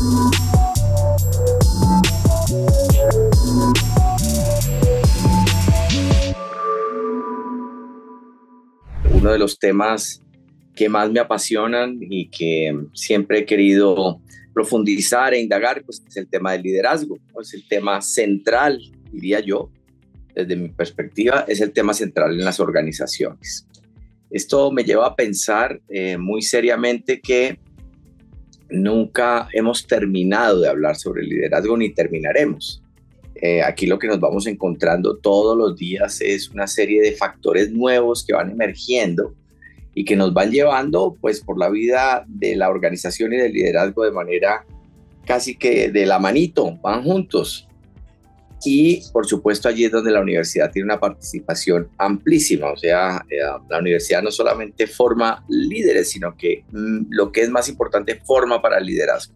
Uno de los temas que más me apasionan y que siempre he querido profundizar e indagar, pues es el tema del liderazgo. Es el tema central, diría yo, desde mi perspectiva, es el tema central en las organizaciones. Esto me lleva a pensar muy seriamente que nunca hemos terminado de hablar sobre el liderazgo ni terminaremos. Aquí lo que nos vamos encontrando todos los días es una serie de factores nuevos que van emergiendo y que nos van llevando pues por la vida de la organización y del liderazgo de manera casi que de la manito, van juntos. Y por supuesto allí es donde la universidad tiene una participación amplísima, o sea, la universidad no solamente forma líderes, sino que lo que es más importante, forma para el liderazgo.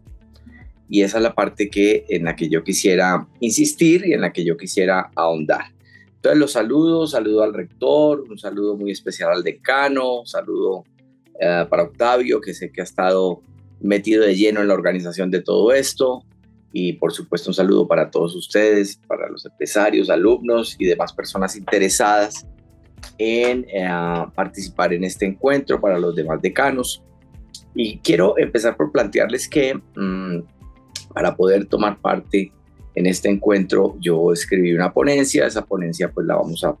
Y esa es la parte en la que yo quisiera insistir y en la que yo quisiera ahondar. Entonces los saludo al rector, un saludo muy especial al decano, saludo para Octavio, que sé que ha estado metido de lleno en la organización de todo esto, y por supuesto un saludo para todos ustedes, para los empresarios, alumnos y demás personas interesadas en participar en este encuentro, para los demás decanos. Y quiero empezar por plantearles que para poder tomar parte en este encuentro, yo escribí una ponencia. Esa ponencia pues la vamos a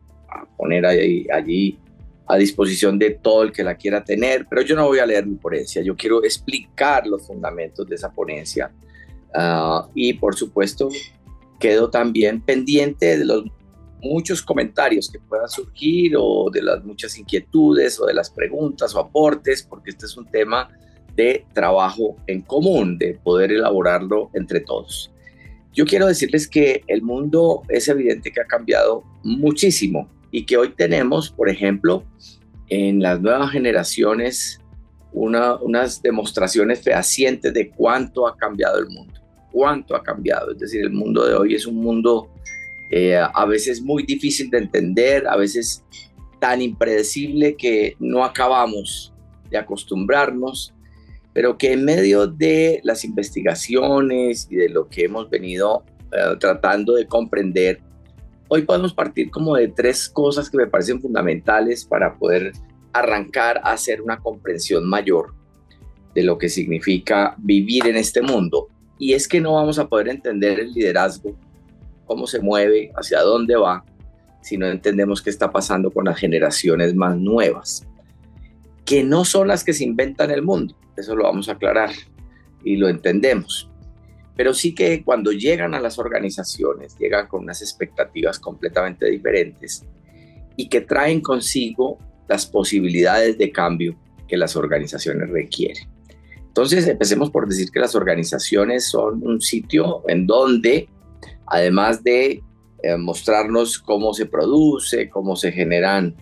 poner allí a disposición de todo el que la quiera tener, pero yo no voy a leer mi ponencia, yo quiero explicar los fundamentos de esa ponencia. Y por supuesto, quedo también pendiente de los muchos comentarios que puedan surgir o de las muchas inquietudes o de las preguntas o aportes, porque este es un tema de trabajo en común, de poder elaborarlo entre todos. Yo quiero decirles que el mundo es evidente que ha cambiado muchísimo y que hoy tenemos, por ejemplo, en las nuevas generaciones, unas demostraciones fehacientes de cuánto ha cambiado el mundo, cuánto ha cambiado. Es decir, el mundo de hoy es un mundo a veces muy difícil de entender, a veces tan impredecible que no acabamos de acostumbrarnos, pero que en medio de las investigaciones y de lo que hemos venido tratando de comprender, hoy podemos partir como de tres cosas que me parecen fundamentales para poder arrancar a hacer una comprensión mayor de lo que significa vivir en este mundo. Y es que no vamos a poder entender el liderazgo, cómo se mueve, hacia dónde va, si no entendemos qué está pasando con las generaciones más nuevas, que no son las que se inventan el mundo. Eso lo vamos a aclarar y lo entendemos. Pero sí que cuando llegan a las organizaciones, llegan con unas expectativas completamente diferentes y que traen consigo las posibilidades de cambio que las organizaciones requieren. Entonces, empecemos por decir que las organizaciones son un sitio en donde, además de mostrarnos cómo se produce, cómo se generan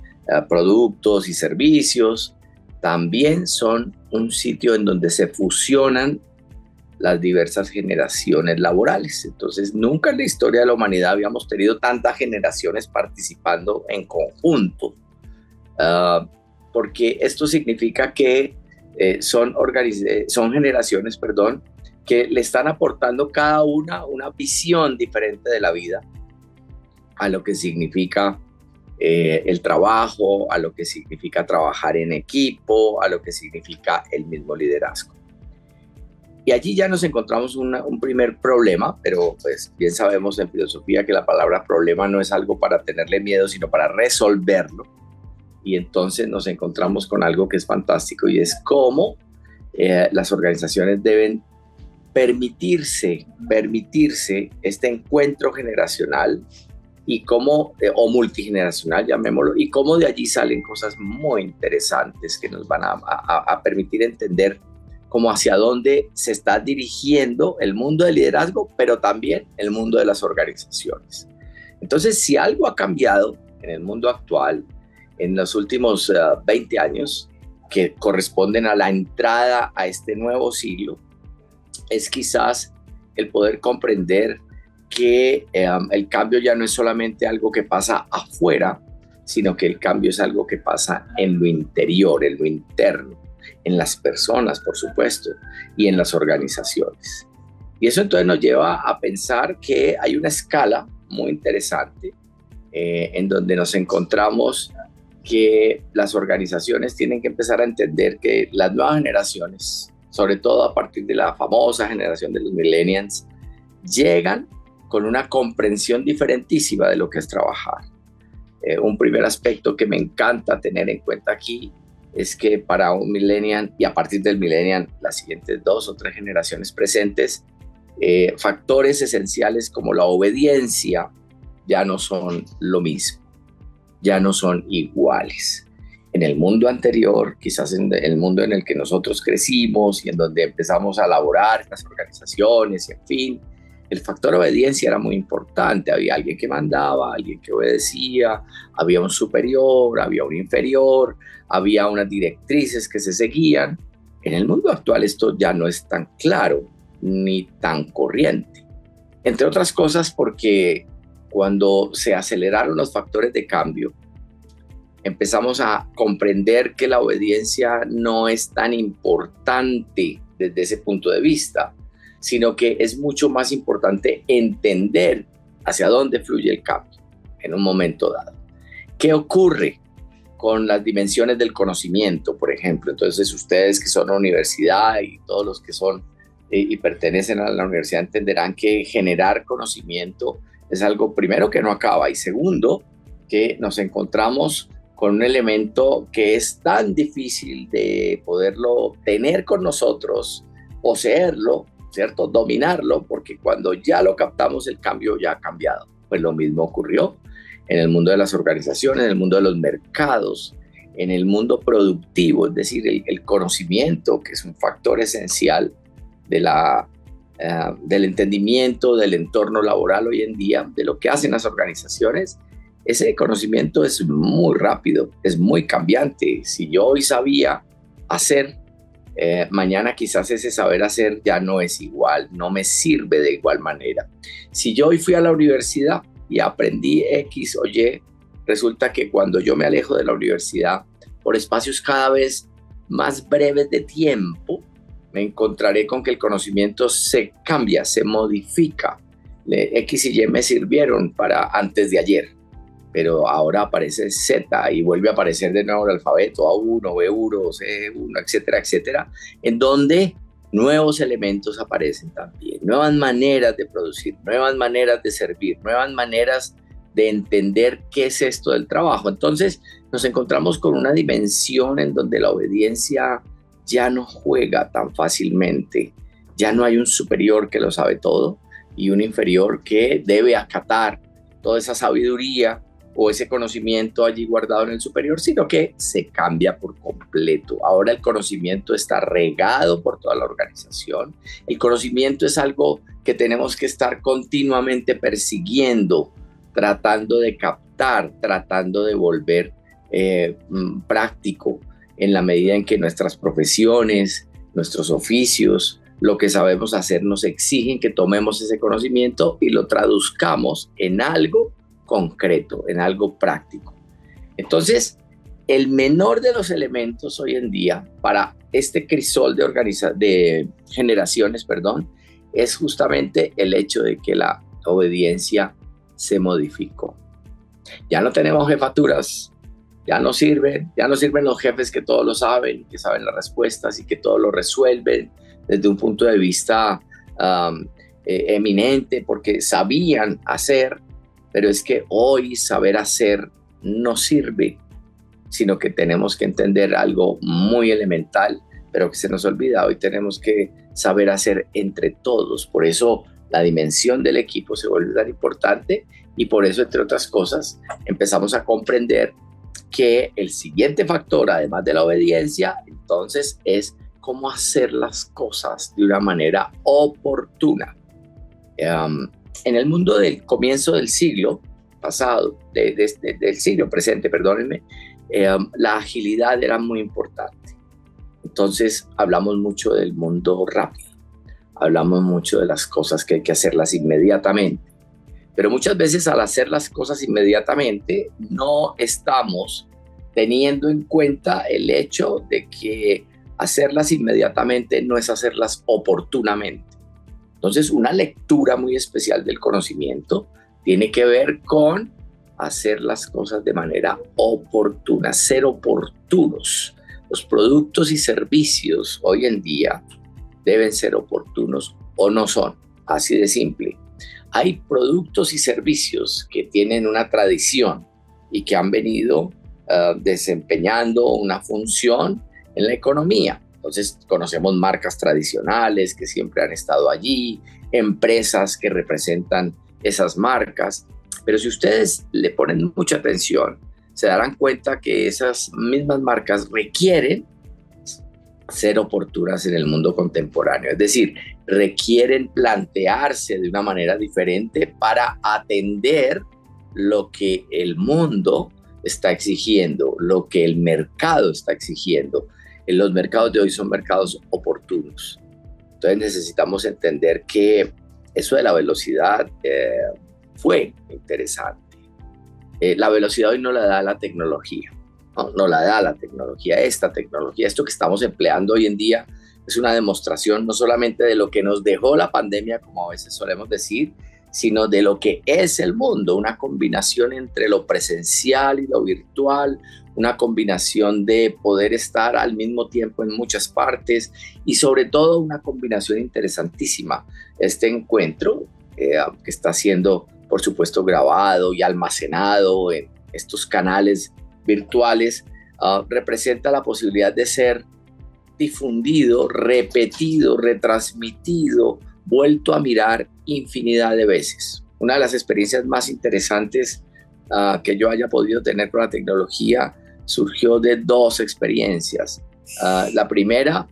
productos y servicios, también son un sitio en donde se fusionan las diversas generaciones laborales. Entonces, nunca en la historia de la humanidad habíamos tenido tantas generaciones participando en conjunto, porque esto significa que son generaciones, que le están aportando cada una visión diferente de la vida, a lo que significa el trabajo, a lo que significa trabajar en equipo, a lo que significa el mismo liderazgo. Y allí ya nos encontramos un primer problema, pero pues bien sabemos en filosofía que la palabra problema no es algo para tenerle miedo, sino para resolverlo. Y entonces nos encontramos con algo que es fantástico, y es cómo las organizaciones deben permitirse este encuentro generacional y cómo, o multigeneracional, llamémoslo, y cómo de allí salen cosas muy interesantes que nos van a permitir entender cómo hacia dónde se está dirigiendo el mundo del liderazgo, pero también el mundo de las organizaciones. Entonces, si algo ha cambiado en el mundo actual, en los últimos 20 años, que corresponden a la entrada a este nuevo siglo, es quizás el poder comprender que el cambio ya no es solamente algo que pasa afuera, sino que el cambio es algo que pasa en lo interior, en lo interno, en las personas, por supuesto, y en las organizaciones. Y eso entonces nos lleva a pensar que hay una escala muy interesante en donde nos encontramos que las organizaciones tienen que empezar a entender que las nuevas generaciones, sobre todo a partir de la famosa generación de los millennials, llegan con una comprensión diferentísima de lo que es trabajar. Un primer aspecto que me encanta tener en cuenta aquí es que para un millennial y a partir del millennial, las siguientes 2 o 3 generaciones presentes, factores esenciales como la obediencia ya no son lo mismo, ya no son iguales. En el mundo anterior, quizás en el mundo en el que nosotros crecimos y en donde empezamos a laborar las organizaciones y en fin, el factor obediencia era muy importante. Había alguien que mandaba, alguien que obedecía, había un superior, había un inferior, había unas directrices que se seguían. En el mundo actual esto ya no es tan claro ni tan corriente. Entre otras cosas porque cuando se aceleraron los factores de cambio, empezamos a comprender que la obediencia no es tan importante desde ese punto de vista, sino que es mucho más importante entender hacia dónde fluye el cambio en un momento dado. ¿Qué ocurre con las dimensiones del conocimiento, por ejemplo? Entonces, ustedes que son una universidad y todos los que son y pertenecen a la universidad entenderán que generar conocimiento es algo, primero, que no acaba, y segundo, que nos encontramos con un elemento que es tan difícil de poderlo tener con nosotros, poseerlo, ¿cierto? Dominarlo, porque cuando ya lo captamos, el cambio ya ha cambiado. Pues lo mismo ocurrió en el mundo de las organizaciones, en el mundo de los mercados, en el mundo productivo, es decir, el conocimiento, que es un factor esencial del entendimiento del entorno laboral hoy en día, de lo que hacen las organizaciones. Ese conocimiento es muy rápido, es muy cambiante. Si yo hoy sabía hacer, mañana quizás ese saber hacer ya no es igual, no me sirve de igual manera. Si yo hoy fui a la universidad y aprendí X o Y, resulta que cuando yo me alejo de la universidad por espacios cada vez más breves de tiempo, me encontraré con que el conocimiento se cambia, se modifica. X y Y me sirvieron para antes de ayer, pero ahora aparece Z y vuelve a aparecer de nuevo el alfabeto A1, B1, C1, etcétera, etcétera, en donde nuevos elementos aparecen también, nuevas maneras de producir, nuevas maneras de servir, nuevas maneras de entender qué es esto del trabajo. Entonces nos encontramos con una dimensión en donde la obediencia ya no juega tan fácilmente, ya no hay un superior que lo sabe todo y un inferior que debe acatar toda esa sabiduría o ese conocimiento allí guardado en el superior, sino que se cambia por completo. Ahora el conocimiento está regado por toda la organización. El conocimiento es algo que tenemos que estar continuamente persiguiendo, tratando de captar, tratando de volver práctico en la medida en que nuestras profesiones, nuestros oficios, lo que sabemos hacer nos exigen que tomemos ese conocimiento y lo traduzcamos en algo concreto, en algo práctico. Entonces, el menor de los elementos hoy en día para este crisol de generaciones, es justamente el hecho de que la obediencia se modificó. Ya no tenemos jefaturas, ya no sirven los jefes que todos lo saben, que saben las respuestas y que todo lo resuelven desde un punto de vista eminente, porque sabían hacer. Pero es que hoy saber hacer no sirve, sino que tenemos que entender algo muy elemental, pero que se nos olvida. Hoy tenemos que saber hacer entre todos. Por eso la dimensión del equipo se vuelve tan importante y por eso, entre otras cosas, empezamos a comprender que el siguiente factor, además de la obediencia, entonces es cómo hacer las cosas de una manera oportuna. En el mundo del comienzo del siglo pasado, del siglo presente, perdónenme, la agilidad era muy importante. Entonces hablamos mucho del mundo rápido, hablamos mucho de las cosas que hay que hacerlas inmediatamente, pero muchas veces al hacer las cosas inmediatamente no estamos teniendo en cuenta el hecho de que hacerlas inmediatamente no es hacerlas oportunamente. Entonces, una lectura muy especial del conocimiento tiene que ver con hacer las cosas de manera oportuna, ser oportunos. Los productos y servicios hoy en día deben ser oportunos o no son, así de simple. Hay productos y servicios que tienen una tradición y que han venido desempeñando una función en la economía. Entonces conocemos marcas tradicionales que siempre han estado allí, empresas que representan esas marcas, pero si ustedes le ponen mucha atención, se darán cuenta que esas mismas marcas requieren ser oportunas en el mundo contemporáneo, es decir, requieren plantearse de una manera diferente para atender lo que el mundo está exigiendo, lo que el mercado está exigiendo. Los mercados de hoy son mercados oportunos. Entonces necesitamos entender que eso de la velocidad fue interesante. La velocidad hoy no la da la tecnología. No la da la tecnología, esta tecnología, esto que estamos empleando hoy en día es una demostración no solamente de lo que nos dejó la pandemia, como a veces solemos decir, sino de lo que es el mundo, una combinación entre lo presencial y lo virtual, una combinación de poder estar al mismo tiempo en muchas partes y sobre todo una combinación interesantísima. Este encuentro que está siendo, por supuesto, grabado y almacenado en estos canales virtuales, representa la posibilidad de ser difundido, repetido, retransmitido, vuelto a mirar infinidad de veces. Una de las experiencias más interesantes que yo haya podido tener con la tecnología surgió de dos experiencias. La primera,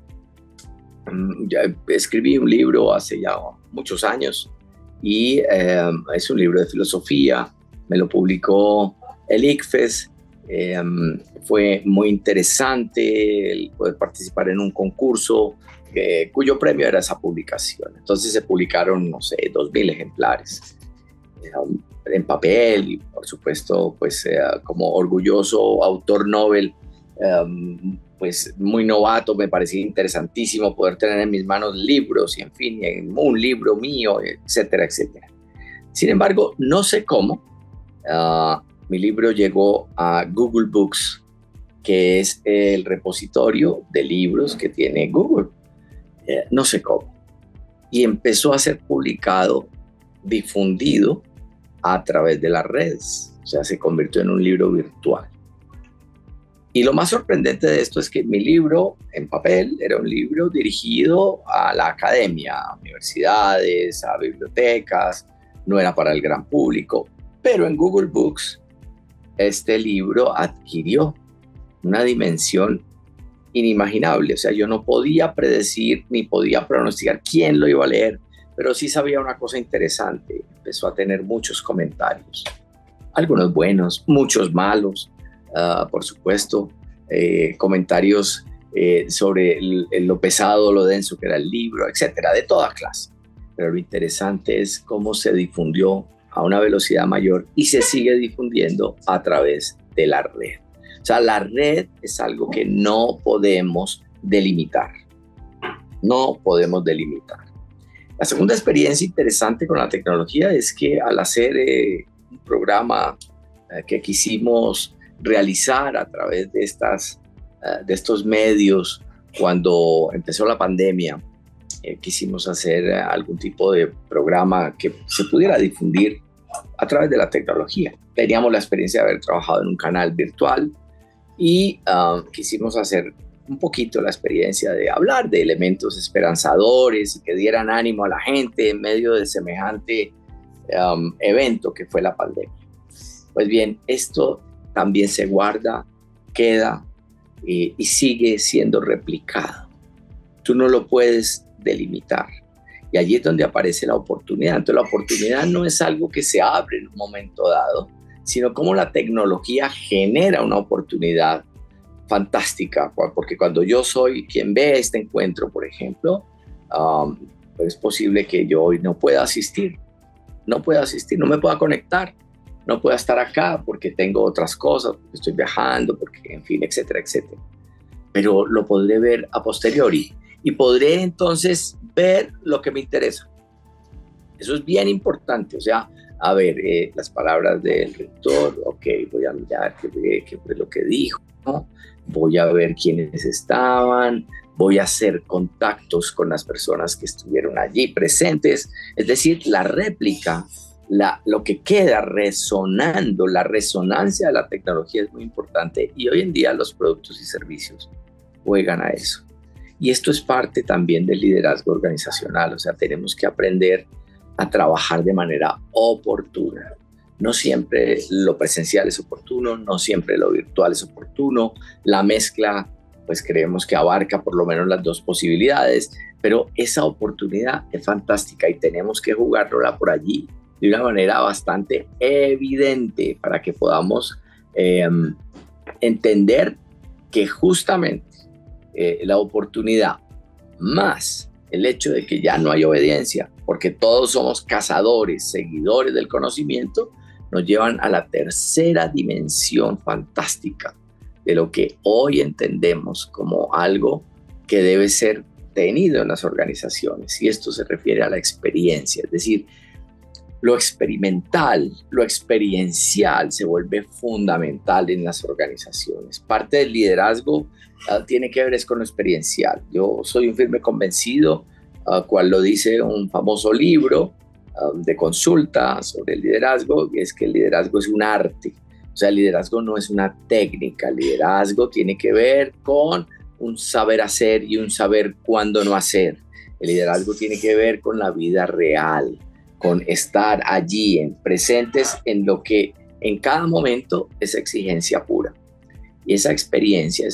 ya escribí un libro hace ya muchos años y es un libro de filosofía, me lo publicó el ICFES. Fue muy interesante el poder participar en un concurso cuyo premio era esa publicación. Entonces se publicaron, no sé, 2.000 ejemplares en papel y por supuesto, pues como orgulloso autor Nobel, pues muy novato, me parecía interesantísimo poder tener en mis manos libros y en fin, un libro mío, etcétera, etcétera. Sin embargo, no sé cómo, mi libro llegó a Google Books, que es el repositorio de libros que tiene Google. No sé cómo. Y empezó a ser publicado, difundido a través de las redes. O sea, se convirtió en un libro virtual. Y lo más sorprendente de esto es que mi libro en papel era un libro dirigido a la academia, a universidades, a bibliotecas, no era para el gran público, pero en Google Books este libro adquirió una dimensión inimaginable. O sea, yo no podía predecir ni podía pronosticar quién lo iba a leer, pero sí sabía una cosa interesante. Empezó a tener muchos comentarios, algunos buenos, muchos malos, por supuesto, comentarios sobre lo pesado, lo denso que era el libro, etcétera, de toda clase. Pero lo interesante es cómo se difundió a una velocidad mayor y se sigue difundiendo a través de la red. O sea, la red es algo que no podemos delimitar. No podemos delimitar. La segunda experiencia interesante con la tecnología es que al hacer un programa que quisimos realizar a través de estos medios, cuando empezó la pandemia, quisimos hacer algún tipo de programa que se pudiera difundir a través de la tecnología. Teníamos la experiencia de haber trabajado en un canal virtual y quisimos hacer un poquito la experiencia de hablar de elementos esperanzadores y que dieran ánimo a la gente en medio de semejante evento que fue la pandemia. Pues bien, esto también se guarda, queda y sigue siendo replicado. Tú no lo puedes delimitar. Y allí es donde aparece la oportunidad. Entonces la oportunidad no es algo que se abre en un momento dado, sino cómo la tecnología genera una oportunidad fantástica, porque cuando yo soy quien ve este encuentro, por ejemplo, es posible que yo hoy no pueda asistir, no me pueda conectar, no pueda estar acá porque tengo otras cosas, porque estoy viajando, porque en fin, etcétera, etcétera. Pero lo podré ver a posteriori y podré entonces ver lo que me interesa. Eso es bien importante. O sea, a ver, las palabras del rector, ok, voy a mirar qué fue lo que dijo, ¿no? Voy a ver quiénes estaban, voy a hacer contactos con las personas que estuvieron allí presentes. Es decir, la réplica, lo que queda resonando, la resonancia de la tecnología es muy importante, y hoy en día los productos y servicios juegan a eso. Y esto es parte también del liderazgo organizacional. O sea, tenemos que aprender a trabajar de manera oportuna. No siempre lo presencial es oportuno, no siempre lo virtual es oportuno. La mezcla, pues creemos que abarca por lo menos las dos posibilidades, pero esa oportunidad es fantástica y tenemos que jugárnosla por allí de una manera bastante evidente para que podamos entender que justamente la oportunidad más el hecho de que ya no hay obediencia, porque todos somos cazadores, seguidores del conocimiento, nos llevan a la tercera dimensión fantástica de lo que hoy entendemos como algo que debe ser tenido en las organizaciones, y esto se refiere a la experiencia. Es decir, lo experimental, lo experiencial se vuelve fundamental en las organizaciones. Parte del liderazgo tiene que ver es con lo experiencial. Yo soy un firme convencido, cual lo dice un famoso libro de consulta sobre el liderazgo, y es que el liderazgo es un arte. O sea, el liderazgo no es una técnica. El liderazgo tiene que ver con un saber hacer y un saber cuándo no hacer. El liderazgo tiene que ver con la vida real, con estar allí, presentes en lo que en cada momento es exigencia pura. Y esa experiencia,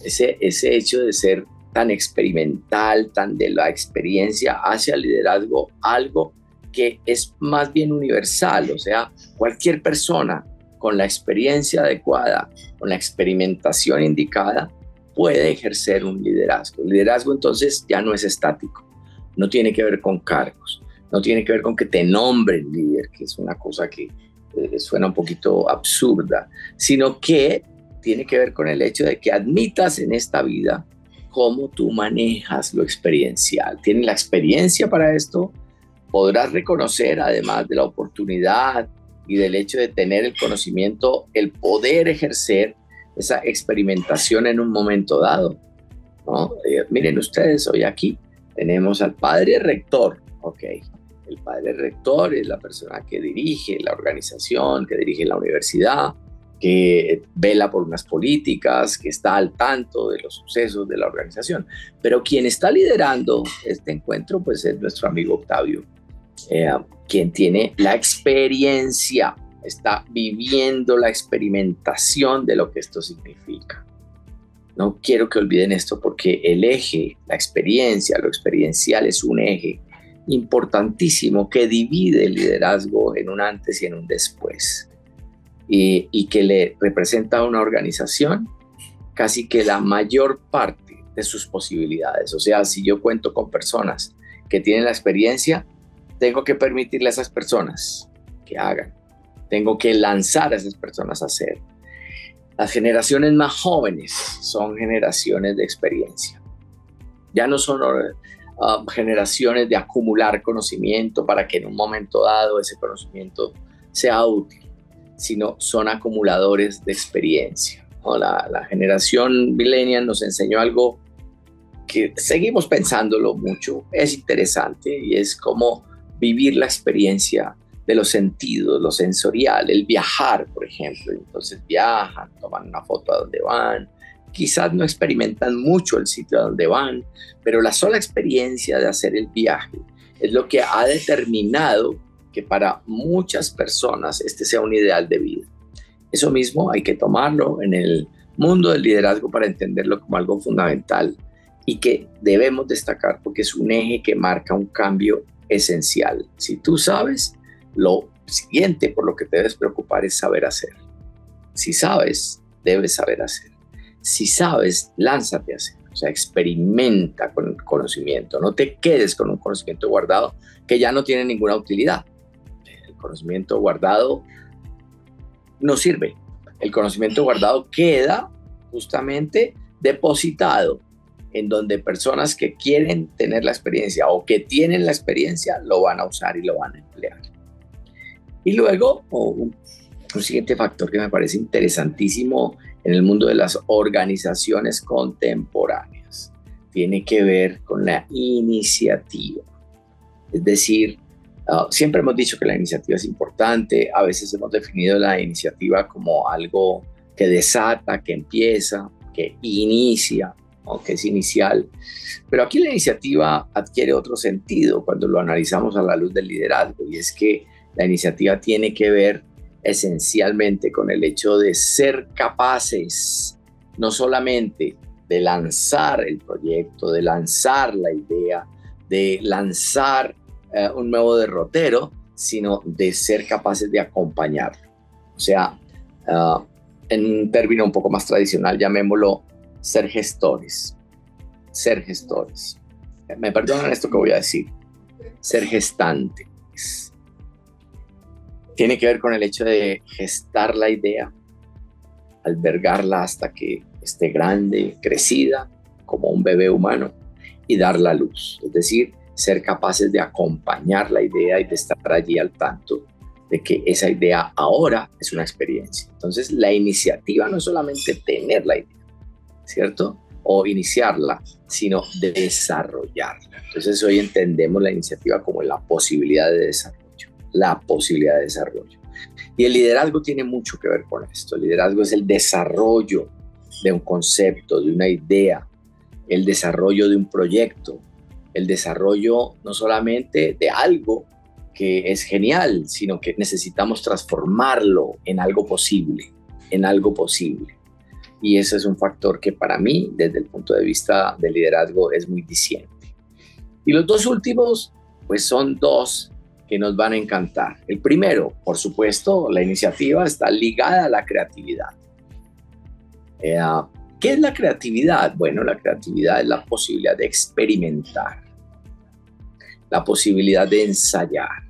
ese hecho de ser tan experimental, tan de la experiencia hacia el liderazgo, algo que es más bien universal. O sea, cualquier persona con la experiencia adecuada, con la experimentación indicada, puede ejercer un liderazgo. El liderazgo entonces ya no es estático, no tiene que ver con cargos, no tiene que ver con que te nombren líder, que es una cosa que suena un poquito absurda, sino que tiene que ver con el hecho de que admitas en esta vida cómo tú manejas lo experiencial. Tienes la experiencia para esto, podrás reconocer, además de la oportunidad y del hecho de tener el conocimiento, el poder ejercer esa experimentación en un momento dado, ¿no? Miren ustedes, hoy aquí tenemos al padre rector, ok. El padre rector es la persona que dirige la organización, que dirige la universidad, que vela por unas políticas, que está al tanto de los sucesos de la organización. Pero quien está liderando este encuentro, pues es nuestro amigo Octavio, quien tiene la experiencia, está viviendo la experimentación de lo que esto significa. No quiero que olviden esto, porque el eje, la experiencia, lo experiencial es un eje importantísimo que divide el liderazgo en un antes y en un después, y que le representa a una organización casi que la mayor parte de sus posibilidades. O sea, si yo cuento con personas que tienen la experiencia, tengo que permitirle a esas personas que hagan, tengo que lanzar a esas personas a hacer. Las generaciones más jóvenes son generaciones de experiencia, ya no son generaciones de acumular conocimiento para que en un momento dado ese conocimiento sea útil, sino son acumuladores de experiencia, ¿no? La generación millennial nos enseñó algo que seguimos pensándolo mucho, es interesante, y es cómo vivir la experiencia de los sentidos, lo sensorial, el viajar, por ejemplo. Entonces viajan, toman una foto a donde van, quizás no experimentan mucho el sitio a donde van, pero la sola experiencia de hacer el viaje es lo que ha determinado que para muchas personas este sea un ideal de vida. Eso mismo hay que tomarlo en el mundo del liderazgo para entenderlo como algo fundamental y que debemos destacar, porque es un eje que marca un cambio esencial. Si tú sabes, lo siguiente por lo que te debes preocupar es saber hacer. Si sabes, debes saber hacer. Si sabes, lánzate a hacer. O sea, experimenta con el conocimiento. No te quedes con un conocimiento guardado que ya no tiene ninguna utilidad. El conocimiento guardado no sirve. El conocimiento guardado queda justamente depositado en donde personas que quieren tener la experiencia o que tienen la experiencia lo van a usar y lo van a emplear. Y luego, un siguiente factor que me parece interesantísimo en el mundo de las organizaciones contemporáneas tiene que ver con la iniciativa. Es decir, siempre hemos dicho que la iniciativa es importante, a veces hemos definido la iniciativa como algo que desata, que empieza, que inicia, ¿no? Que es inicial. Pero aquí la iniciativa adquiere otro sentido cuando lo analizamos a la luz del liderazgo, y es que la iniciativa tiene que ver esencialmente con el hecho de ser capaces no solamente de lanzar el proyecto, de lanzar la idea, de lanzar un nuevo derrotero, sino de ser capaces de acompañarlo. O sea, en un término un poco más tradicional, llamémoslo ser gestores. Ser gestores. Me perdonan esto que voy a decir. Ser gestantes. Tiene que ver con el hecho de gestar la idea, albergarla hasta que esté grande, crecida, como un bebé humano, y darla a luz. Es decir, ser capaces de acompañar la idea y de estar allí al tanto de que esa idea ahora es una experiencia. Entonces, la iniciativa no es solamente tener la idea, ¿cierto? O iniciarla, sino de desarrollarla. Entonces, hoy entendemos la iniciativa como la posibilidad de desarrollo. La posibilidad de desarrollo. Y el liderazgo tiene mucho que ver con esto. El liderazgo es el desarrollo de un concepto, de una idea, el desarrollo de un proyecto, el desarrollo no solamente de algo que es genial, sino que necesitamos transformarlo en algo posible, en algo posible. Y eso es un factor que para mí, desde el punto de vista del liderazgo, es muy diciente. Y los dos últimos, pues son dos que nos van a encantar. El primero, por supuesto, la iniciativa está ligada a la creatividad. ¿Qué es la creatividad? Bueno, la creatividad es la posibilidad de experimentar, la posibilidad de ensayar,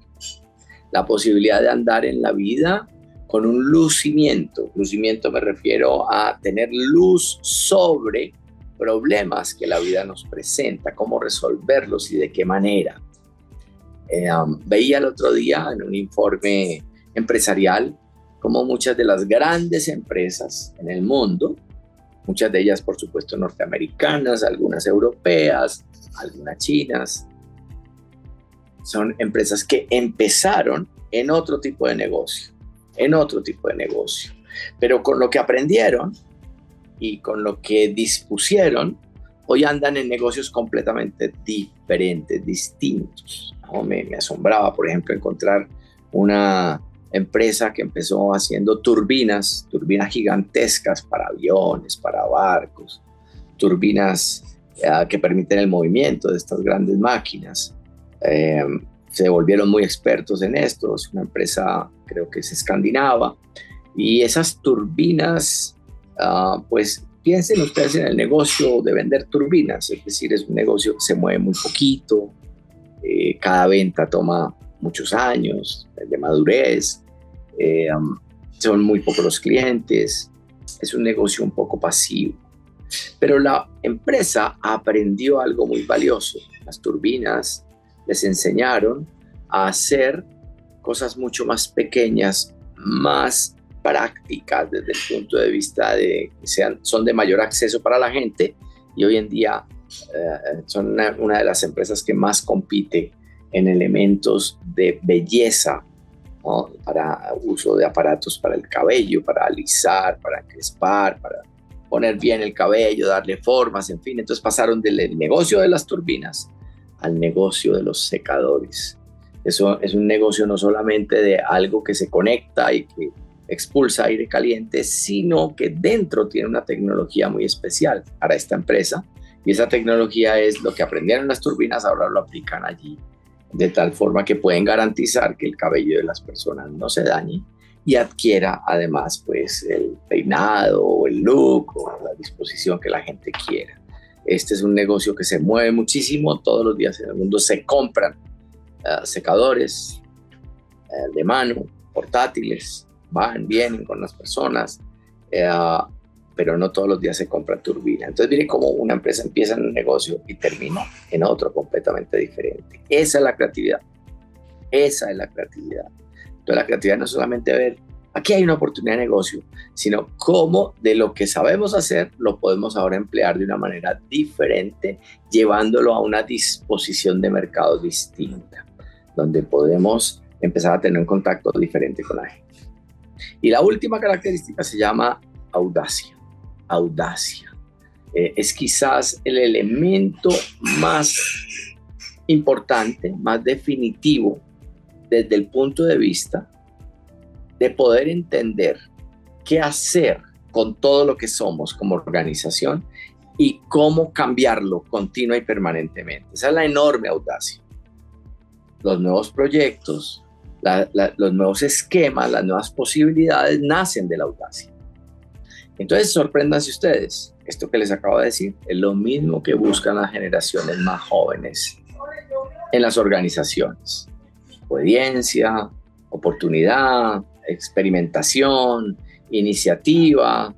la posibilidad de andar en la vida con un lucimiento. Lucimiento me refiero a tener luz sobre problemas que la vida nos presenta, cómo resolverlos y de qué manera. Veía el otro día en un informe empresarial cómo muchas de las grandes empresas en el mundo, muchas de ellas por supuesto norteamericanas, algunas europeas, algunas chinas, son empresas que empezaron en otro tipo de negocio, pero con lo que aprendieron y con lo que dispusieron, hoy andan en negocios completamente diferentes, distintos. ¿No? Me asombraba, por ejemplo, encontrar una empresa que empezó haciendo turbinas gigantescas para aviones, para barcos, turbinas que permiten el movimiento de estas grandes máquinas. Se volvieron muy expertos en esto. Es una empresa, creo que es escandinava, y esas turbinas, pues piensen ustedes en el negocio de vender turbinas, es decir, es un negocio que se mueve muy poquito, cada venta toma muchos años de madurez, son muy pocos los clientes, es un negocio un poco pasivo. Pero la empresa aprendió algo muy valioso. Las turbinas les enseñaron a hacer cosas mucho más pequeñas, más prácticas desde el punto de vista de que son de mayor acceso para la gente, y hoy en día son una de las empresas que más compite en elementos de belleza, ¿no? Para uso de aparatos para el cabello, para alisar, para crespar, para poner bien el cabello, darle formas, en fin. Entonces pasaron del negocio de las turbinas al negocio de los secadores. Eso es un negocio no solamente de algo que se conecta y que expulsa aire caliente, sino que dentro tiene una tecnología muy especial para esta empresa, y esa tecnología es lo que aprendieron las turbinas, ahora lo aplican allí, de tal forma que pueden garantizar que el cabello de las personas no se dañe y adquiera además pues el peinado o el look o la disposición que la gente quiera. Este es un negocio que se mueve muchísimo, todos los días en el mundo se compran secadores de mano, portátiles, van, vienen con las personas, pero no todos los días se compra turbina. Entonces mire cómo una empresa empieza en un negocio y termina en otro completamente diferente. Esa es la creatividad. Esa es la creatividad. Entonces la creatividad no es solamente ver, aquí hay una oportunidad de negocio, sino cómo de lo que sabemos hacer lo podemos ahora emplear de una manera diferente, llevándolo a una disposición de mercado distinta, donde podemos empezar a tener un contacto diferente con la gente. Y la última característica se llama audacia. Audacia. Es quizás el elemento más importante, más definitivo desde el punto de vista de poder entender qué hacer con todo lo que somos como organización y cómo cambiarlo continua y permanentemente. Esa es la enorme audacia. Los nuevos proyectos, los nuevos esquemas, las nuevas posibilidades nacen de la audacia. Entonces, sorpréndanse ustedes, esto que les acabo de decir es lo mismo que buscan las generaciones más jóvenes en las organizaciones. Obediencia, oportunidad, experimentación, iniciativa,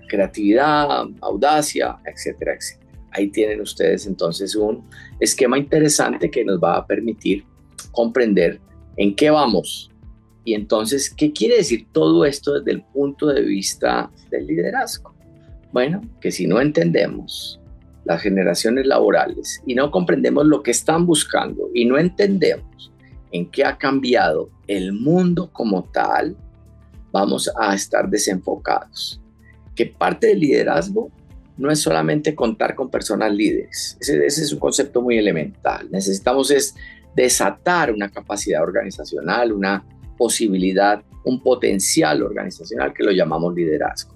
creatividad, audacia, etcétera, etcétera. Ahí tienen ustedes entonces un esquema interesante que nos va a permitir comprender en qué vamos. Y entonces, ¿qué quiere decir todo esto desde el punto de vista del liderazgo? Bueno, que si no entendemos las generaciones laborales y no comprendemos lo que están buscando y no entendemos en qué ha cambiado el mundo como tal, vamos a estar desenfocados. Que parte del liderazgo no es solamente contar con personas líderes. Ese es un concepto muy elemental. Necesitamos es desatar una capacidad organizacional, una posibilidad, un potencial organizacional que lo llamamos liderazgo.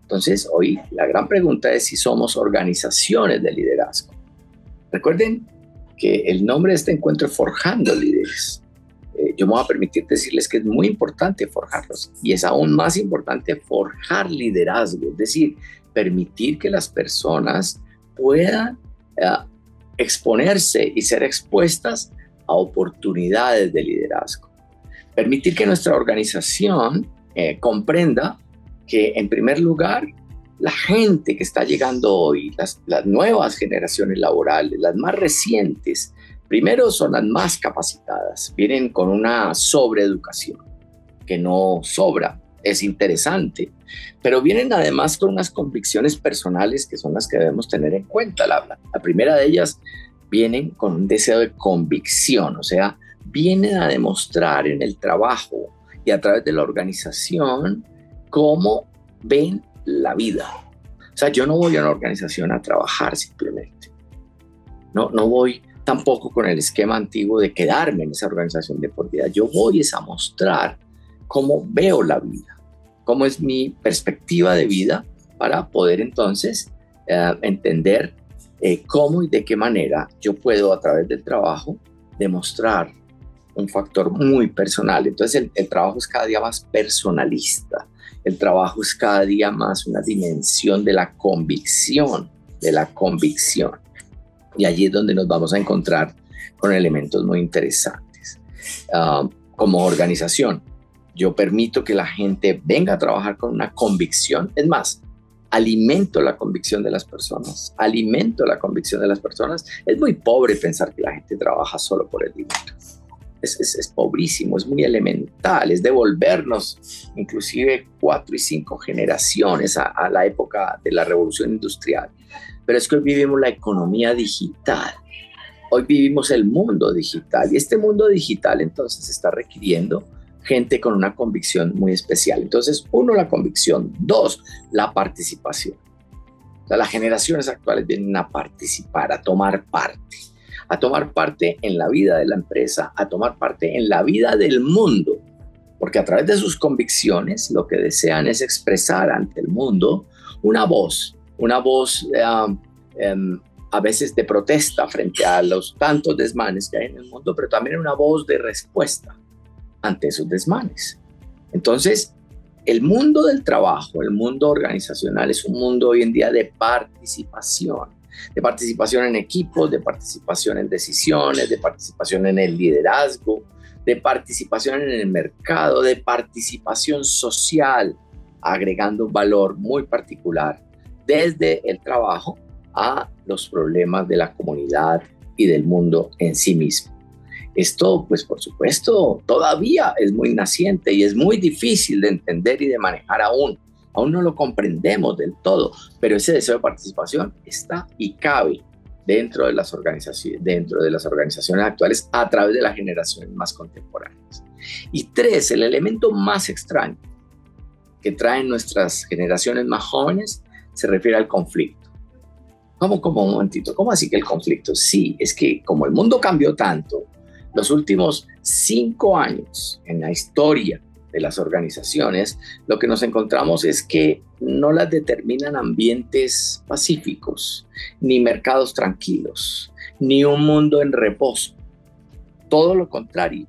Entonces, hoy la gran pregunta es si somos organizaciones de liderazgo. Recuerden que el nombre de este encuentro es Forjando Líderes. Yo me voy a permitir decirles que es muy importante forjarlos y es aún más importante forjar liderazgo, es decir, permitir que las personas puedan exponerse y ser expuestas a oportunidades de liderazgo. Permitir que nuestra organización comprenda que, en primer lugar, la gente que está llegando hoy, las nuevas generaciones laborales, las más recientes, primero son las más capacitadas, vienen con una sobreeducación que no sobra, es interesante, pero vienen además con unas convicciones personales que son las que debemos tener en cuenta. La primera de ellas vienen con un deseo de convicción, o sea, vienen a demostrar en el trabajo y a través de la organización cómo ven la vida. O sea, yo no voy a una organización a trabajar simplemente. No voy tampoco con el esquema antiguo de quedarme en esa organización de por vida. Yo voy a mostrar cómo veo la vida, cómo es mi perspectiva de vida para poder entonces entender cómo y de qué manera yo puedo a través del trabajo demostrar un factor muy personal. Entonces el trabajo es cada día más personalista, el trabajo es cada día más una dimensión de la convicción, y allí es donde nos vamos a encontrar con elementos muy interesantes. Como organización, yo permito que la gente venga a trabajar con una convicción, es más, alimento la convicción de las personas, Es muy pobre pensar que la gente trabaja solo por el dinero. Es pobrísimo, es muy elemental, es devolvernos inclusive 4 y 5 generaciones a la época de la revolución industrial. Pero es que hoy vivimos la economía digital, hoy vivimos el mundo digital, y este mundo digital entonces está requiriendo gente con una convicción muy especial. Entonces, 1, la convicción; 2, la participación. O sea, las generaciones actuales vienen a participar, a tomar parte en la vida de la empresa, a tomar parte en la vida del mundo, porque a través de sus convicciones lo que desean es expresar ante el mundo una voz a veces de protesta frente a los tantos desmanes que hay en el mundo, pero también una voz de respuesta ante esos desmanes. Entonces, el mundo del trabajo, el mundo organizacional es un mundo hoy en día de participación en equipos, de participación en decisiones, de participación en el liderazgo, de participación en el mercado, de participación social agregando un valor muy particular desde el trabajo a los problemas de la comunidad y del mundo en sí mismo. Esto, pues por supuesto, todavía es muy naciente y es muy difícil de entender y de manejar aún. Aún no lo comprendemos del todo, pero ese deseo de participación está y cabe dentro de las organizaciones actuales a través de las generaciones más contemporáneas. Y tres, el elemento más extraño que traen nuestras generaciones más jóvenes se refiere al conflicto. ¿Cómo un momentito? ¿Cómo así que el conflicto? Sí, es que como el mundo cambió tanto, los últimos 5 años en la historia de las organizaciones, lo que nos encontramos es que no las determinan ambientes pacíficos, ni mercados tranquilos, ni un mundo en reposo. Todo lo contrario.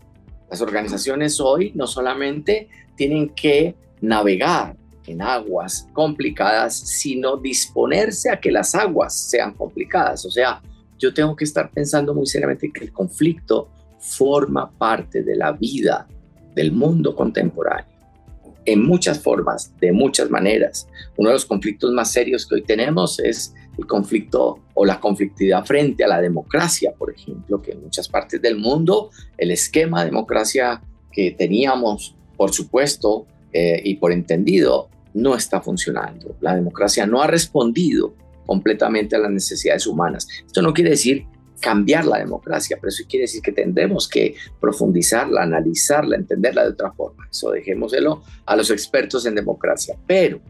Las organizaciones hoy no solamente tienen que navegar en aguas complicadas, sino disponerse a que las aguas sean complicadas. O sea, yo tengo que estar pensando muy seriamente que el conflicto forma parte de la vida del mundo contemporáneo, en muchas formas, de muchas maneras. Uno de los conflictos más serios que hoy tenemos es el conflicto o la conflictividad frente a la democracia, por ejemplo, que en muchas partes del mundo el esquema de democracia que teníamos, por supuesto, y por entendido, no está funcionando. La democracia no ha respondido completamente a las necesidades humanas. Esto no quiere decir cambiar la democracia, pero eso quiere decir que tendremos que profundizarla, analizarla, entenderla de otra forma. Eso dejémoselo a los expertos en democracia. Pero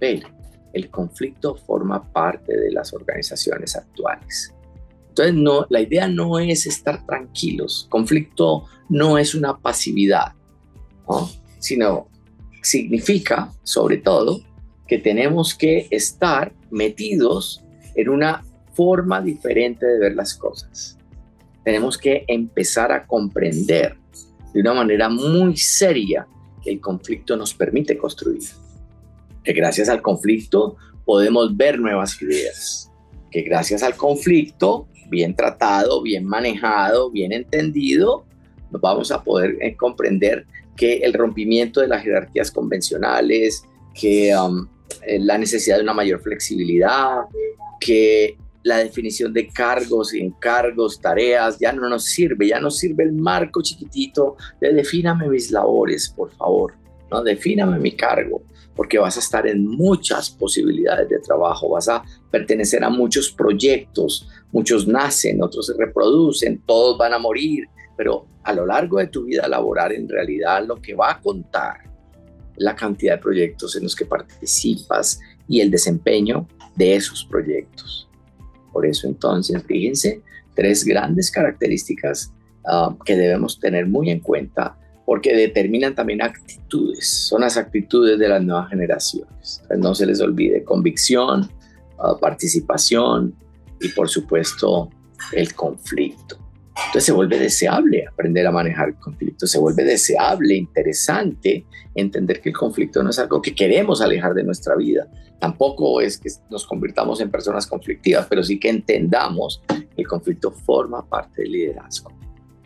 el conflicto forma parte de las organizaciones actuales. Entonces, la idea no es estar tranquilos. Conflicto no es una pasividad, ¿no? Sino significa, sobre todo, que tenemos que estar metidos en una forma diferente de ver las cosas. Tenemos que empezar a comprender de una manera muy seria que el conflicto nos permite construir. Que gracias al conflicto podemos ver nuevas ideas. Que gracias al conflicto, bien tratado, bien manejado, bien entendido, nos vamos a poder comprender que el rompimiento de las jerarquías convencionales, que la necesidad de una mayor flexibilidad, que la definición de cargos y encargos, tareas, ya no nos sirve el marco chiquitito de defíname mis labores, por favor, ¿no? Defíname mi cargo, porque vas a estar en muchas posibilidades de trabajo, vas a pertenecer a muchos proyectos, muchos nacen, otros se reproducen, todos van a morir, pero a lo largo de tu vida laboral, en realidad, lo que va a contar la cantidad de proyectos en los que participas y el desempeño de esos proyectos. Por eso, entonces, fíjense, 3 grandes características que debemos tener muy en cuenta, porque determinan también actitudes, son las actitudes de las nuevas generaciones. Entonces, no se les olvide convicción, participación y, por supuesto, el conflicto. Entonces se vuelve deseable aprender a manejar el conflicto, se vuelve deseable, interesante entender que el conflicto no es algo que queremos alejar de nuestra vida. Tampoco es que nos convirtamos en personas conflictivas, pero sí que entendamos que el conflicto forma parte del liderazgo.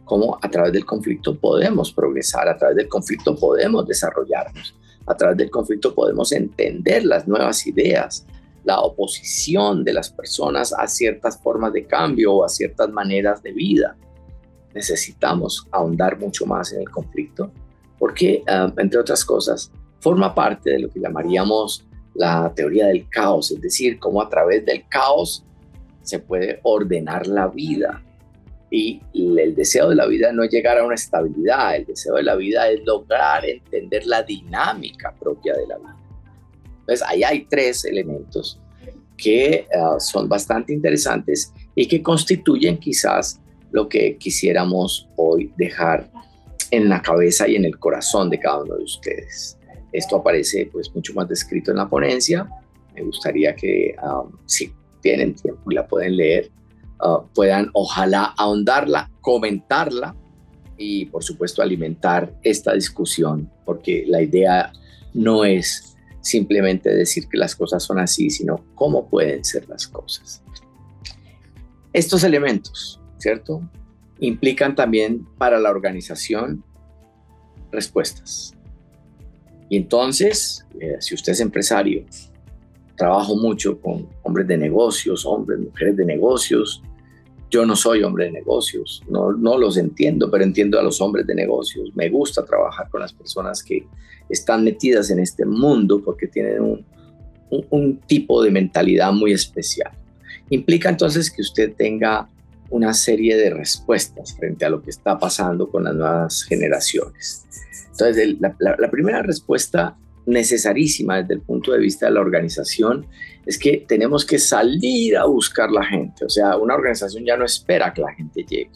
Cómo a través del conflicto podemos progresar, a través del conflicto podemos desarrollarnos, a través del conflicto podemos entender las nuevas ideas, la oposición de las personas a ciertas formas de cambio o a ciertas maneras de vida. Necesitamos ahondar mucho más en el conflicto porque, entre otras cosas, forma parte de lo que llamaríamos la teoría del caos, es decir, cómo a través del caos se puede ordenar la vida. Y el deseo de la vida no es llegar a una estabilidad, el deseo de la vida es lograr entender la dinámica propia de la vida. Entonces, ahí hay 3 elementos que son bastante interesantes y que constituyen quizás lo que quisiéramos hoy dejar en la cabeza y en el corazón de cada uno de ustedes. Esto aparece pues mucho más descrito en la ponencia. Me gustaría que si tienen tiempo y la pueden leer, puedan ojalá ahondarla, comentarla y por supuesto alimentar esta discusión, porque la idea no es simplemente decir que las cosas son así, sino cómo pueden ser las cosas. Estos elementos, ¿cierto?, implican también para la organización respuestas. Y entonces, si usted es empresario, trabajo mucho con hombres de negocios, hombres, mujeres de negocios. Yo no soy hombre de negocios, no los entiendo, pero entiendo a los hombres de negocios. Me gusta trabajar con las personas que están metidas en este mundo porque tienen un tipo de mentalidad muy especial. Implica entonces que usted tenga una serie de respuestas frente a lo que está pasando con las nuevas generaciones. Entonces, la primera respuesta necesarísima desde el punto de vista de la organización es que tenemos que salir a buscar la gente. O sea, una organización ya no espera que la gente llegue,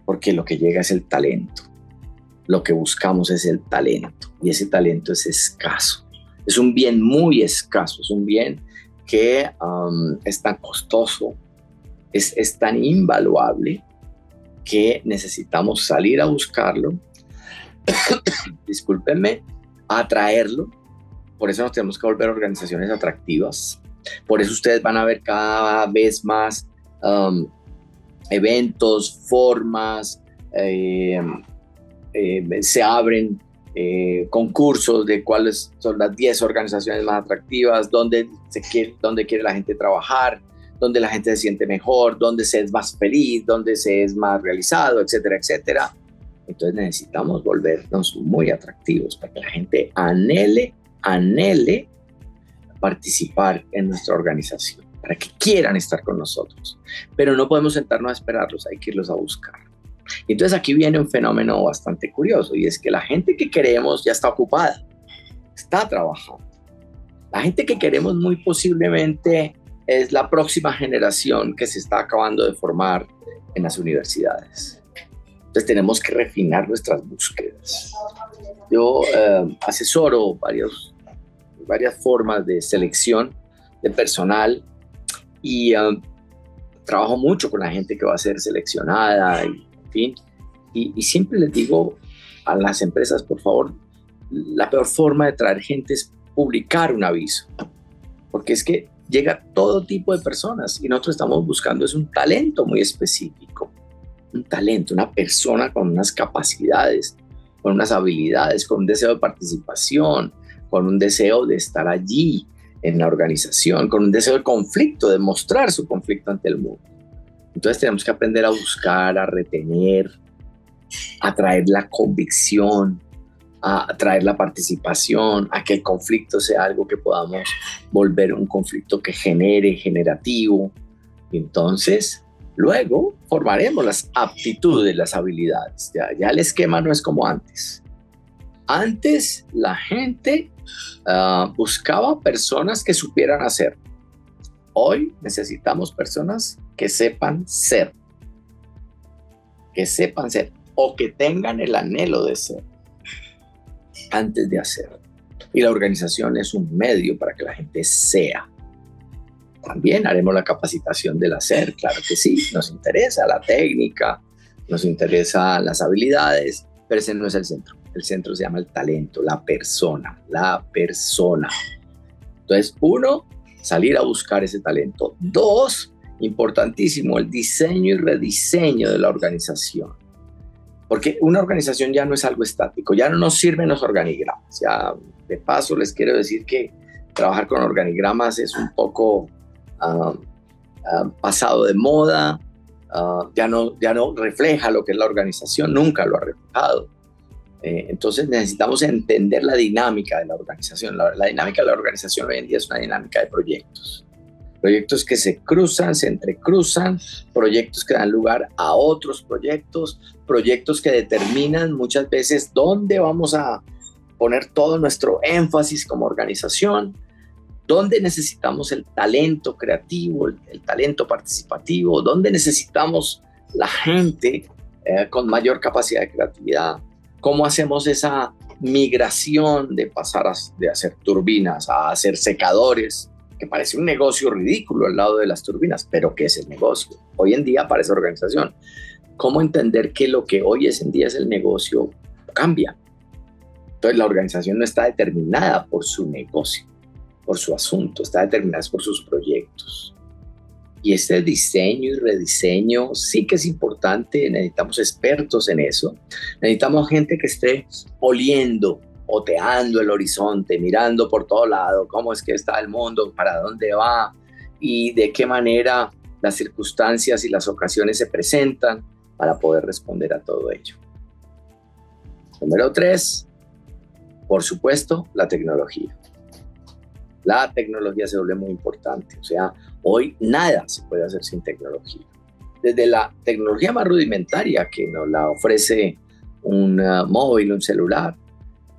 porque lo que llega es el talento. Lo que buscamos es el talento, y ese talento es escaso. Es un bien muy escaso, es un bien que es tan costoso, es tan invaluable que necesitamos salir a buscarlo, discúlpenme, a atraerlo. Por eso nos tenemos que volver organizaciones atractivas. Por eso ustedes van a ver cada vez más eventos, formas, se abren concursos de cuáles son las 10 organizaciones más atractivas, dónde quiere la gente trabajar, dónde la gente se siente mejor, dónde se es más feliz, dónde se es más realizado, etcétera, etcétera. Entonces necesitamos volvernos muy atractivos para que la gente anhele participar en nuestra organización, para que quieran estar con nosotros. Pero no podemos sentarnos a esperarlos, hay que irlos a buscar. Y entonces aquí viene un fenómeno bastante curioso, y es que la gente que queremos ya está ocupada, está trabajando. La gente que queremos muy posiblemente es la próxima generación que se está acabando de formar en las universidades. Entonces tenemos que refinar nuestras búsquedas. Yo asesoro varias formas de selección de personal y trabajo mucho con la gente que va a ser seleccionada, y, en fin, y siempre les digo a las empresas, por favor, la peor forma de traer gente es publicar un aviso, porque es que llega todo tipo de personas y nosotros estamos buscando es un talento muy específico. Un talento, una persona con unas capacidades, con unas habilidades, con un deseo de participación, con un deseo de estar allí en la organización, con un deseo de conflicto, de mostrar su conflicto ante el mundo. Entonces tenemos que aprender a buscar, a retener, a traer la convicción, a traer la participación, a que el conflicto sea algo que podamos volver un conflicto que genere, generativo. Y entonces luego formaremos las aptitudes, las habilidades. Ya el esquema no es como antes. Antes la gente buscaba personas que supieran hacer. Hoy necesitamos personas que sepan ser. Que sepan ser o que tengan el anhelo de ser antes de hacer. Y la organización es un medio para que la gente sea. También haremos la capacitación del hacer, claro que sí, nos interesa la técnica, nos interesan las habilidades, pero ese no es el centro. El centro se llama el talento, la persona. Entonces, 1, salir a buscar ese talento. 2, importantísimo, el diseño y rediseño de la organización. Porque una organización ya no es algo estático, ya no nos sirven los organigramas. Ya, de paso, les quiero decir que trabajar con organigramas es un poco pasado de moda, ya no refleja lo que es la organización, nunca lo ha reflejado. Entonces necesitamos entender la dinámica de la organización. La dinámica de la organización hoy en día es una dinámica de proyectos. Proyectos que se cruzan, se entrecruzan, proyectos que dan lugar a otros proyectos, proyectos que determinan muchas veces dónde vamos a poner todo nuestro énfasis como organización, dónde necesitamos el talento creativo, el talento participativo, dónde necesitamos la gente con mayor capacidad de creatividad, cómo hacemos esa migración de pasar de hacer turbinas a hacer secadores, que parece un negocio ridículo al lado de las turbinas, pero ¿qué es el negocio? Hoy en día para esa organización. ¿Cómo entender que lo que hoy en día es el negocio cambia? Entonces la organización no está determinada por su negocio, por su asunto, está determinada por sus proyectos. Y este diseño y rediseño sí que es importante, necesitamos expertos en eso, necesitamos gente que esté oliendo oteando el horizonte, mirando por todo lado cómo es que está el mundo, para dónde va y de qué manera las circunstancias y las ocasiones se presentan para poder responder a todo ello. Número 3, por supuesto, la tecnología. La tecnología se vuelve muy importante, o sea, hoy nada se puede hacer sin tecnología. Desde la tecnología más rudimentaria que nos la ofrece un móvil, un celular.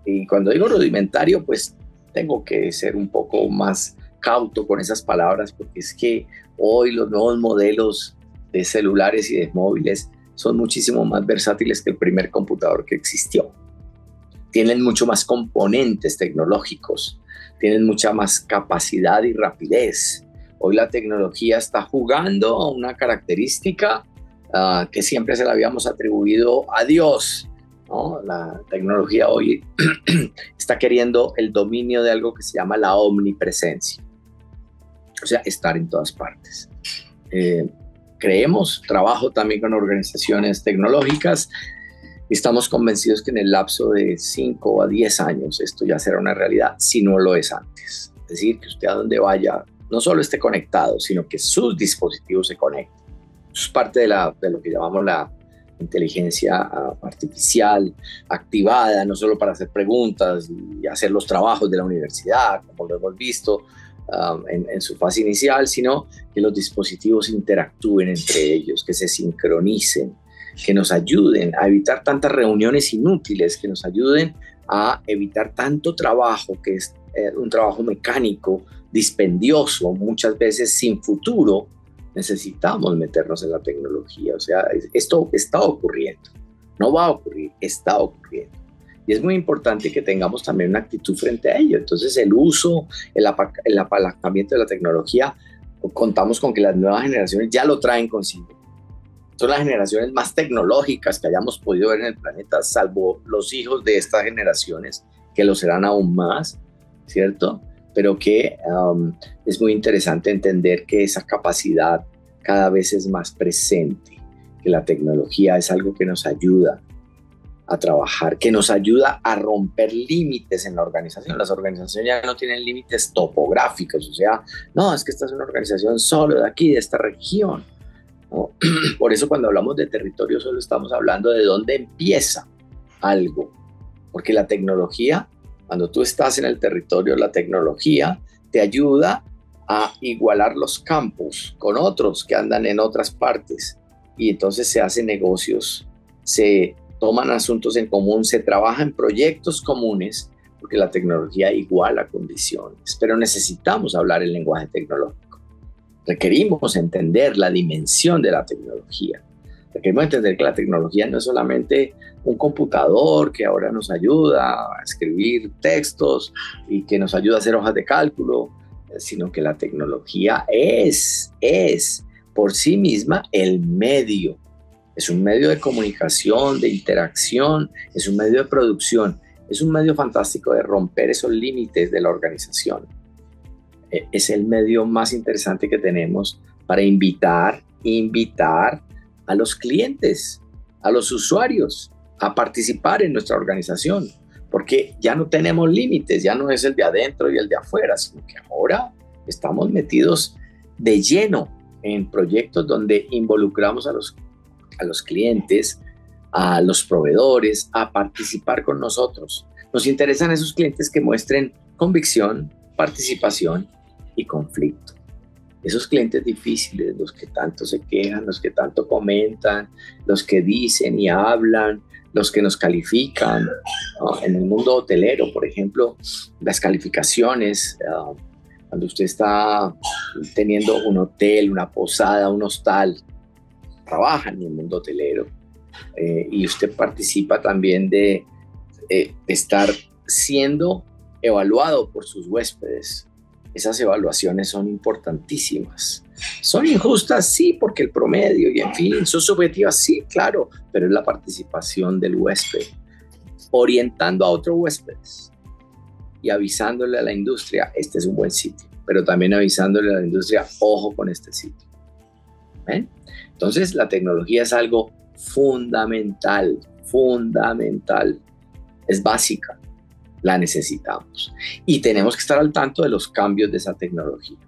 Y cuando digo rudimentario, pues tengo que ser un poco más cauto con esas palabras, porque es que hoy los nuevos modelos de celulares y de móviles son muchísimo más versátiles que el primer computador que existió. Tienen mucho más componentes tecnológicos, tienen mucha más capacidad y rapidez. Hoy la tecnología está jugando a una característica que siempre se la habíamos atribuido a Dios, ¿no? La tecnología hoy está queriendo el dominio de algo que se llama la omnipresencia, o sea, estar en todas partes. Trabajo también con organizaciones tecnológicas y estamos convencidos que en el lapso de 5 a 10 años esto ya será una realidad, si no lo es antes. Es decir, que usted a donde vaya no solo esté conectado, sino que sus dispositivos se conecten. Eso es parte de lo que llamamos la inteligencia artificial activada, no solo para hacer preguntas y hacer los trabajos de la universidad, como lo hemos visto en su fase inicial, sino que los dispositivos interactúen entre ellos, que se sincronicen, que nos ayuden a evitar tantas reuniones inútiles, que nos ayuden a evitar tanto trabajo, que es un trabajo mecánico, dispendioso, muchas veces sin futuro. Necesitamos meternos en la tecnología, o sea, esto está ocurriendo, no va a ocurrir, está ocurriendo. Y es muy importante que tengamos también una actitud frente a ello. Entonces el uso, el apalancamiento de la tecnología, contamos con que las nuevas generaciones ya lo traen consigo. Son las generaciones más tecnológicas que hayamos podido ver en el planeta, salvo los hijos de estas generaciones, que lo serán aún más, ¿cierto? Pero que es muy interesante entender que esa capacidad cada vez es más presente, que la tecnología es algo que nos ayuda a trabajar, que nos ayuda a romper límites en la organización. Las organizaciones ya no tienen límites topográficos, o sea, no, es que esta es una organización solo de aquí, de esta región, ¿no? Por eso cuando hablamos de territorio solo estamos hablando de dónde empieza algo, porque la tecnología, cuando tú estás en el territorio, la tecnología te ayuda a igualar los campos con otros que andan en otras partes y entonces se hacen negocios, se toman asuntos en común, se trabaja en proyectos comunes porque la tecnología iguala condiciones, pero necesitamos hablar el lenguaje tecnológico. Requerimos entender la dimensión de la tecnología. Requerimos entender que la tecnología no es solamente un computador que ahora nos ayuda a escribir textos y que nos ayuda a hacer hojas de cálculo, sino que la tecnología es por sí misma el medio. Es un medio de comunicación, de interacción, es un medio de producción, es un medio fantástico de romper esos límites de la organización. Es el medio más interesante que tenemos para invitar a los clientes, a los usuarios, a participar en nuestra organización, porque ya no tenemos límites, ya no es el de adentro y el de afuera, sino que ahora estamos metidos de lleno en proyectos donde involucramos a los clientes, a los proveedores, a participar con nosotros. Nos interesan esos clientes que muestren convicción, participación y conflicto. Esos clientes difíciles, los que tanto se quejan, los que tanto comentan, los que dicen y hablan, los que nos califican, ¿no? En el mundo hotelero, por ejemplo, las calificaciones, cuando usted está teniendo un hotel, una posada, un hostal, trabaja en el mundo hotelero y usted participa también de estar siendo evaluado por sus huéspedes. Esas evaluaciones son importantísimas. Son injustas, sí, porque el promedio y en fin, son subjetivas, sí, claro, pero es la participación del huésped, orientando a otros huéspedes y avisándole a la industria, este es un buen sitio, pero también avisándole a la industria, ojo con este sitio. ¿Ven? Entonces, la tecnología es algo fundamental, es básica. la necesitamos. Y tenemos que estar al tanto de los cambios de esa tecnología.